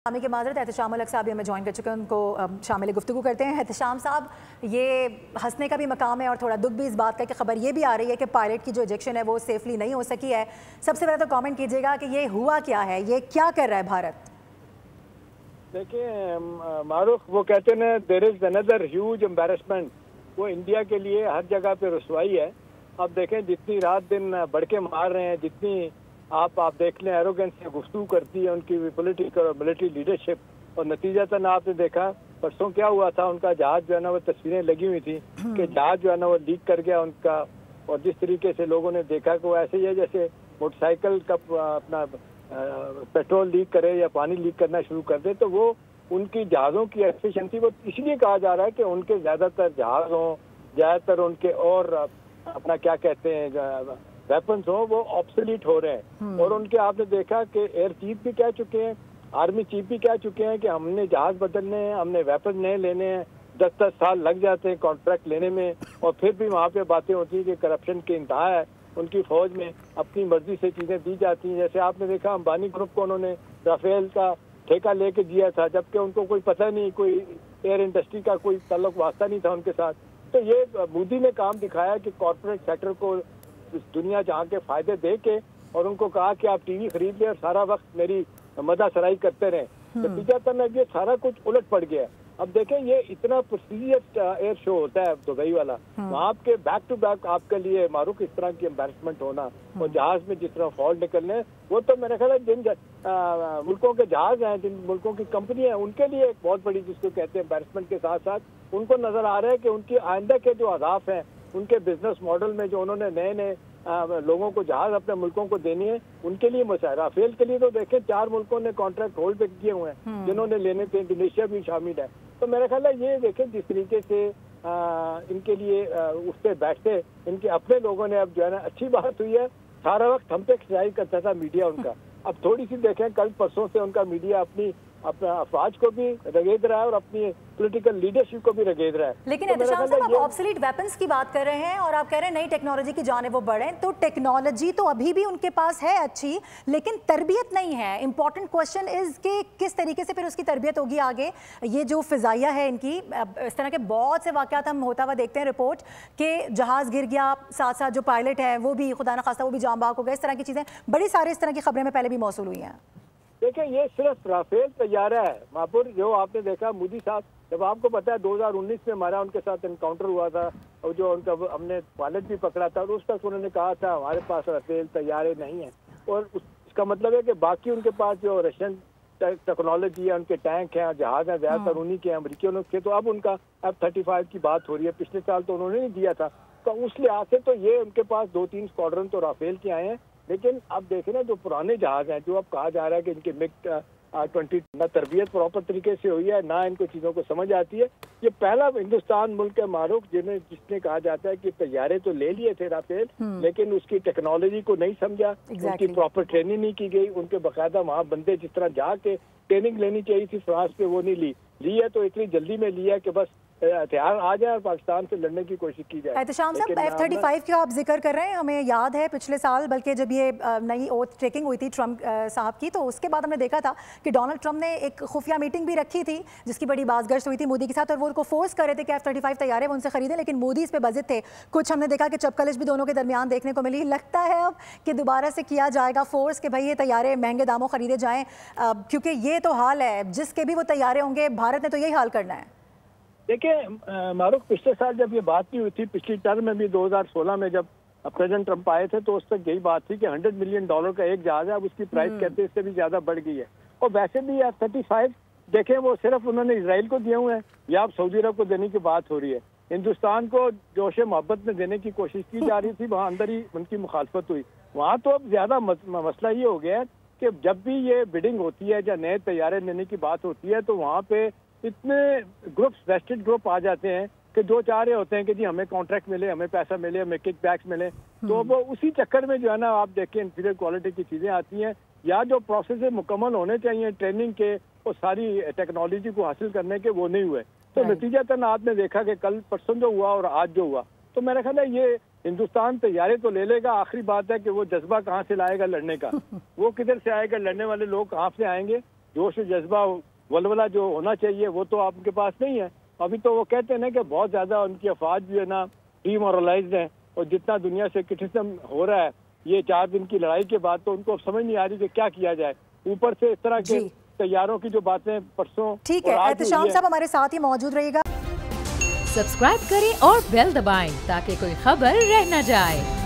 के माजरत एहतशाम अलग साहब हमें ज्वाइन कर चुके हैं, उनको शामिल गुफ्तगू करते हैं। एहतशाम साहब, ये हंसने का भी मकाम है और थोड़ा दुख भी इस बात का कि खबर ये भी आ रही है कि पायलट की जो इजेक्शन है वो सेफली नहीं हो सकी है। सबसे पहले तो कमेंट कीजिएगा कि ये हुआ क्या है, ये क्या कर रहा है भारत? देखिए मारूफ, वो कहते हैं there is another huge embarrassment. वो इंडिया के लिए हर जगह पे रसवाई है। अब देखें जितनी रात दिन बढ़ के मार रहे हैं, जितनी आप देख लें एरोगेंस से गुफ्तगू करती है उनकी पॉलिटिकल और मिलिट्री लीडरशिप, और नतीजतन आपने देखा परसों क्या हुआ था। उनका जहाज जो है ना, वो तस्वीरें लगी हुई थी कि जहाज जो है ना वो लीक कर गया उनका, और जिस तरीके से लोगों ने देखा कि वो ऐसे ही है जैसे मोटरसाइकिल का अपना पेट्रोल लीक करे या पानी लीक करना शुरू कर दे। तो वो उनकी जहाज़ों की एफिशिएंसी, वो इसलिए कहा जा रहा है कि उनके ज़्यादातर जहाज़ हों, ज़्यादातर उनके और अपना क्या कहते हैं वेपन्स हो, वो ऑब्सोलीट हो रहे हैं। और उनके आपने देखा कि एयर चीफ भी कह चुके हैं, आर्मी चीफ भी कह चुके हैं कि हमने जहाज बदलने हैं, हमने वेपन नए लेने हैं। 10-10 साल लग जाते हैं कॉन्ट्रैक्ट लेने में, और फिर भी वहाँ पे बातें होती हैं कि करप्शन की इंतहा है उनकी फौज में, अपनी मर्जी से चीजें दी जाती हैं। जैसे आपने देखा अंबानी ग्रुप को उन्होंने राफेल का ठेका लेके दिया था, जबकि उनको कोई पता नहीं, कोई एयर इंडस्ट्री का कोई ताल्लुक वास्ता नहीं था उनके साथ। तो ये मोदी ने काम दिखाया कि कॉर्पोरेट सेक्टर को दुनिया जहाँ के फायदे दे के, और उनको कहा कि आप टीवी खरीद लें और सारा वक्त मेरी मदासराई करते रहें। नतीजतन ये सारा कुछ उलट पड़ गया। अब देखें, ये इतना प्रेस्टिजियस एयर शो होता है दुबई वाला, वहाँ आपके बैक टू बैक आपके लिए मारूफ इस तरह की एम्बैरेसमेंट होना, और जहाज में जिस तरह फॉल्ट निकलने, वो तो मेरे ख्याल है जिन मुल्कों के जहाज हैं, जिन मुल्कों की कंपनी है, उनके लिए एक बहुत बड़ी, जिसको कहते हैं एम्बैरेसमेंट के साथ साथ उनको नजर आ रहा है कि उनकी आइंदा के जो अहदाफ हैं, उनके बिजनेस मॉडल में जो उन्होंने नए नए लोगों को जहाज अपने मुल्कों को देनी है, उनके लिए मसला। राफेल के लिए तो देखें 4 मुल्कों ने कॉन्ट्रैक्ट होल्ड पे किए हुए हैं जिन्होंने लेने थे, इंडोनेशिया भी शामिल है। तो मेरा ख्याल है ये देखें जिस तरीके से इनके लिए उठते बैठते इनके अपने लोगों ने, अब जो है ना अच्छी बात हुई है, सारा वक्त हम पे खिंचाई करता था मीडिया उनका। अब थोड़ी सी देखें कल परसों से उनका मीडिया अपना अफवाज को भी रगेद रहा है और अपनी पॉलिटिकल लीडरशिप को भी रगेद रहा है। लेकिन एहतशाम साहब, आप ऑब्सोलीट वेपन्स की बात कर रहे हैं और आप कह रहे हैं नई टेक्नोलॉजी की जाने वो बढ़े, तो टेक्नोलॉजी तो अभी भी उनके पास है अच्छी, लेकिन तरबियत नहीं है। इंपॉर्टेंट क्वेश्चन इज कि किस तरीके से फिर उसकी तरबियत होगी आगे। ये जो फिजाइया है इनकी, इस तरह के बहुत से वाकयात हम होता हुआ देखते हैं, रिपोर्ट कि जहाज गिर गया, साथ साथ जो पायलट है वो भी खुदा न खास्ता वो भी जाम बाग हो गए। इस तरह की चीजें बड़ी सारी इस तरह की खबरें में पहले भी मौसूल हुई हैं। देखिए, ये सिर्फ राफेल तैयारा है महापुर, जो आपने देखा मोदी साहब, जब आपको पता है 2019 में हमारा उनके साथ एनकाउंटर हुआ था, और जो उनका हमने पायलट भी पकड़ा था, और उस तक उन्होंने कहा था हमारे पास राफेल तैयारे नहीं है। और उसका मतलब है कि बाकी उनके पास जो रशियन टेक्नोलॉजी है, उनके टैंक हैं, जहाज हैं, ज्यादातर उन्हीं के अमरीकियों के। तो अब उनका F-35 की बात हो रही है, पिछले साल तो उन्होंने नहीं दिया था। तो उस लिहाज से तो ये उनके पास 2-3 स्क्वाड्रन तो राफेल के आए हैं। लेकिन अब देखें ना, जो पुराने जहाज हैं, जो अब कहा जा रहा है कि इनके MiG-20 ना तरबियत प्रॉपर तरीके से हुई है, ना इनको चीजों को समझ आती है। ये पहला हिंदुस्तान मुल्क है मारूफ जिसने कहा जाता है कि तैयारे तो ले लिए थे राफेल, लेकिन उसकी टेक्नोलॉजी को नहीं समझा, उनकी प्रॉपर ट्रेनिंग नहीं की गई, उनके बाकायदा वहाँ बंदे जिस तरह जाके ट्रेनिंग लेनी चाहिए थी फ्रांस पे, वो नहीं ली है। तो इतनी जल्दी में लिया कि बस हथियार आ जाए और पाकिस्तान से लड़ने की कोशिश की जाए। एहतशाम साहब, F-35 का आप जिक्र कर रहे हैं, हमें याद है पिछले साल बल्कि जब ये नई ओथ टेकिंग हुई थी ट्रम्प साहब की, तो उसके बाद हमने देखा था कि डोनाल्ड ट्रम्प ने एक खुफिया मीटिंग भी रखी थी जिसकी बड़ी बाज़गश्त हुई थी मोदी के साथ, और वो उनको फोर्स कर रहे थे कि F-35 तैयार है वो उनसे खरीदें, लेकिन मोदी इस पर बजिद थे। कुछ हमने देखा कि चपकलिश भी दोनों के दरमियान देखने को मिली। लगता है अब कि दोबारा से किया जाएगा फोर्स कि भाई ये तैयारे महंगे दामों खरीदे जाएँ, क्योंकि ये तो हाल है, जिसके भी वो तैयारे होंगे भारत ने तो यही हाल करना है। देखिए मारूफ, पिछले साल जब ये बात नहीं हुई थी, पिछली टर्म में भी 2016 में जब प्रेसिडेंट ट्रंप आए थे, तो उस तक यही बात थी कि $100 मिलियन का एक जहाज है। अब उसकी प्राइस कहते हैं इससे भी ज्यादा बढ़ गई है। और वैसे भी F-35 देखें, वो सिर्फ उन्होंने इसराइल को दिए हुए हैं या अब सऊदी अरब को देने की बात हो रही है। हिंदुस्तान को जोश मोहब्बत में देने की कोशिश की जा रही थी, वहाँ अंदर ही उनकी मुखालफत हुई। वहाँ तो अब ज्यादा मसला ये हो गया है कि जब भी ये बिडिंग होती है या नए तैयारे लेने की बात होती है, तो वहाँ पे इतने ग्रुप्स, वेस्टेड ग्रुप आ जाते हैं कि जो चाह रहे होते हैं कि जी हमें कॉन्ट्रैक्ट मिले, हमें पैसा मिले, हमें किक बैक्स मिले। तो वो उसी चक्कर में जो है ना, आप देखें इंफीरियर क्वालिटी की चीजें आती हैं, या जो प्रोसेस मुकम्मल होने चाहिए ट्रेनिंग के और सारी टेक्नोलॉजी को हासिल करने के, वो नहीं हुए। तो नतीजतन आपने देखा कि कल परसों जो हुआ और आज जो हुआ, तो मेरा ख्याल है ये हिंदुस्तान तैयारी तो ले लेगा। आखिरी बात है कि वो जज्बा कहाँ से लाएगा लड़ने का, वो किधर से आएगा, लड़ने वाले लोग कहाँ से आएंगे। जोश जज्बा वलवला जो होना चाहिए वो तो आपके पास नहीं है। अभी तो वो कहते हैं ना कि बहुत ज्यादा उनकी अफवाज जो है ना डीमोरलाइज्ड है, और जितना दुनिया से क्रिटिसिज्म हो रहा है ये 4 दिन की लड़ाई के बाद, तो उनको समझ नहीं आ रही कि क्या किया जाए। ऊपर से इस तरह के तैयारों की जो बातें परसों, ठीक है, एहतिशाम साहब हमारे साथ ही मौजूद रहिएगा। सब्सक्राइब करें और बेल दबाएं ताकि कोई खबर रह न जाए।